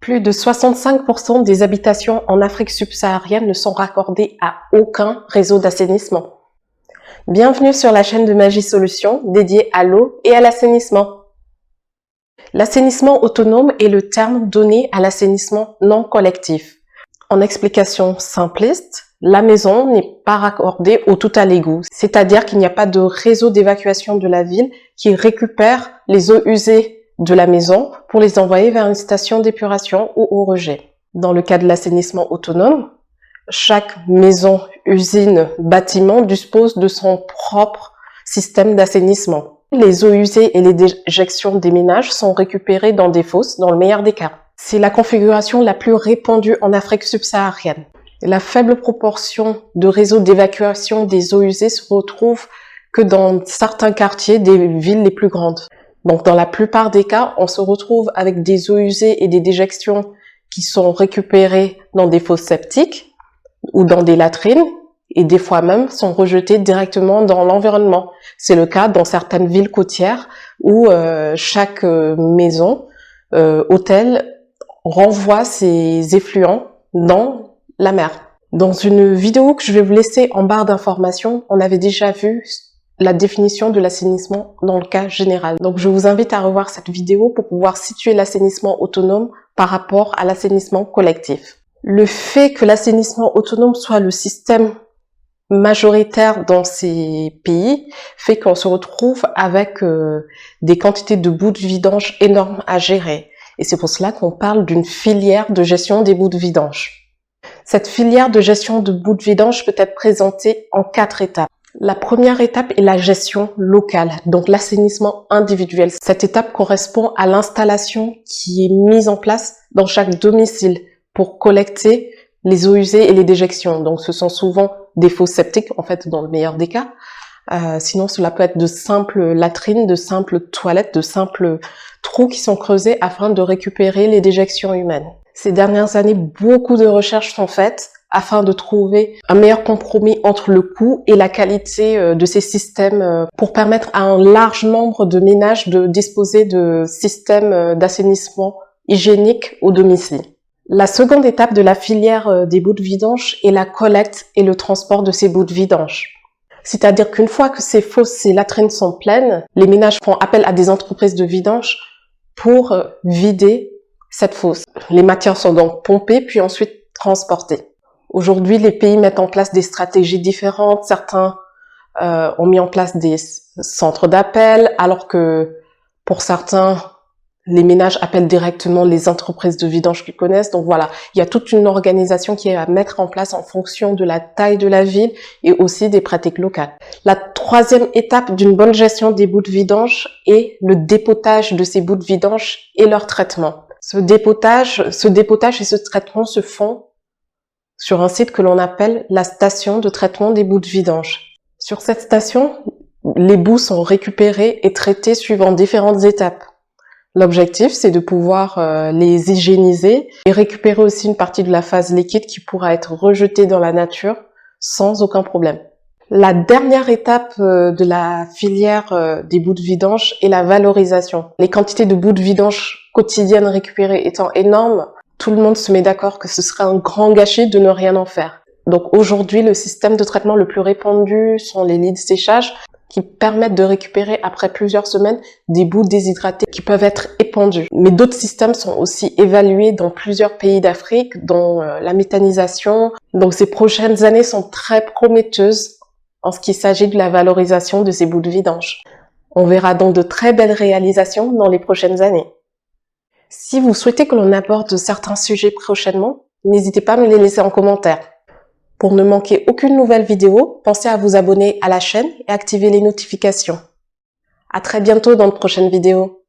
Plus de 65% des habitations en Afrique subsaharienne ne sont raccordées à aucun réseau d'assainissement. Bienvenue sur la chaîne de Magie Solutions dédiée à l'eau et à l'assainissement. L'assainissement autonome est le terme donné à l'assainissement non collectif. En explication simpliste, la maison n'est pas raccordée au tout à l'égout, c'est-à-dire qu'il n'y a pas de réseau d'évacuation de la ville qui récupère les eaux usées de la maison pour les envoyer vers une station d'épuration ou au rejet. Dans le cas de l'assainissement autonome, chaque maison, usine, bâtiment dispose de son propre système d'assainissement. Les eaux usées et les déjections des ménages sont récupérées dans des fosses, dans le meilleur des cas. C'est la configuration la plus répandue en Afrique subsaharienne. La faible proportion de réseaux d'évacuation des eaux usées se retrouve que dans certains quartiers des villes les plus grandes. Donc, dans la plupart des cas, on se retrouve avec des eaux usées et des déjections qui sont récupérées dans des fosses septiques ou dans des latrines et des fois même sont rejetées directement dans l'environnement. C'est le cas dans certaines villes côtières où chaque maison, hôtel, renvoie ses effluents dans la mer. Dans une vidéo que je vais vous laisser en barre d'informations, on avait déjà vu la définition de l'assainissement dans le cas général. Donc, je vous invite à revoir cette vidéo pour pouvoir situer l'assainissement autonome par rapport à l'assainissement collectif. Le fait que l'assainissement autonome soit le système majoritaire dans ces pays fait qu'on se retrouve avec des quantités de boues de vidange énormes à gérer. Et c'est pour cela qu'on parle d'une filière de gestion des boues de vidange. Cette filière de gestion de boues de vidange peut être présentée en 4 étapes. La première étape est la gestion locale, donc l'assainissement individuel. Cette étape correspond à l'installation qui est mise en place dans chaque domicile pour collecter les eaux usées et les déjections. Donc, ce sont souvent des fosses septiques, en fait, dans le meilleur des cas. Sinon, cela peut être de simples latrines, de simples toilettes, de simples trous qui sont creusés afin de récupérer les déjections humaines. Ces dernières années, beaucoup de recherches sont faites afin de trouver un meilleur compromis entre le coût et la qualité de ces systèmes pour permettre à un large nombre de ménages de disposer de systèmes d'assainissement hygiénique au domicile. La seconde étape de la filière des boues de vidange est la collecte et le transport de ces bouts de vidange. C'est-à-dire qu'une fois que ces fosses, ces latrines sont pleines, les ménages font appel à des entreprises de vidange pour vider cette fosse. Les matières sont donc pompées puis ensuite transportées. Aujourd'hui, les pays mettent en place des stratégies différentes. Certains ont mis en place des centres d'appel, alors que pour certains, les ménages appellent directement les entreprises de vidange qu'ils connaissent. Donc voilà, il y a toute une organisation qui est à mettre en place en fonction de la taille de la ville et aussi des pratiques locales. La troisième étape d'une bonne gestion des bouts de vidange est le dépotage de ces bouts de vidange et leur traitement. Ce dépotage et ce traitement se font sur un site que l'on appelle la station de traitement des bouts de vidange. Sur cette station, les bouts sont récupérés et traités suivant différentes étapes. L'objectif, c'est de pouvoir les hygiéniser et récupérer aussi une partie de la phase liquide qui pourra être rejetée dans la nature sans aucun problème. La dernière étape de la filière des bouts de vidange est la valorisation. Les quantités de bouts de vidange quotidiennes récupérées étant énormes, tout le monde se met d'accord que ce serait un grand gâchis de ne rien en faire. Donc aujourd'hui, le système de traitement le plus répandu sont les lits de séchage qui permettent de récupérer après plusieurs semaines des bouts déshydratés qui peuvent être épandus. Mais d'autres systèmes sont aussi évalués dans plusieurs pays d'Afrique, dont la méthanisation. Donc ces prochaines années sont très prometteuses en ce qui s'agit de la valorisation de ces bouts de vidange. On verra donc de très belles réalisations dans les prochaines années. Si vous souhaitez que l'on aborde certains sujets prochainement, n'hésitez pas à me les laisser en commentaire. Pour ne manquer aucune nouvelle vidéo, pensez à vous abonner à la chaîne et activer les notifications. À très bientôt dans de prochaines vidéos.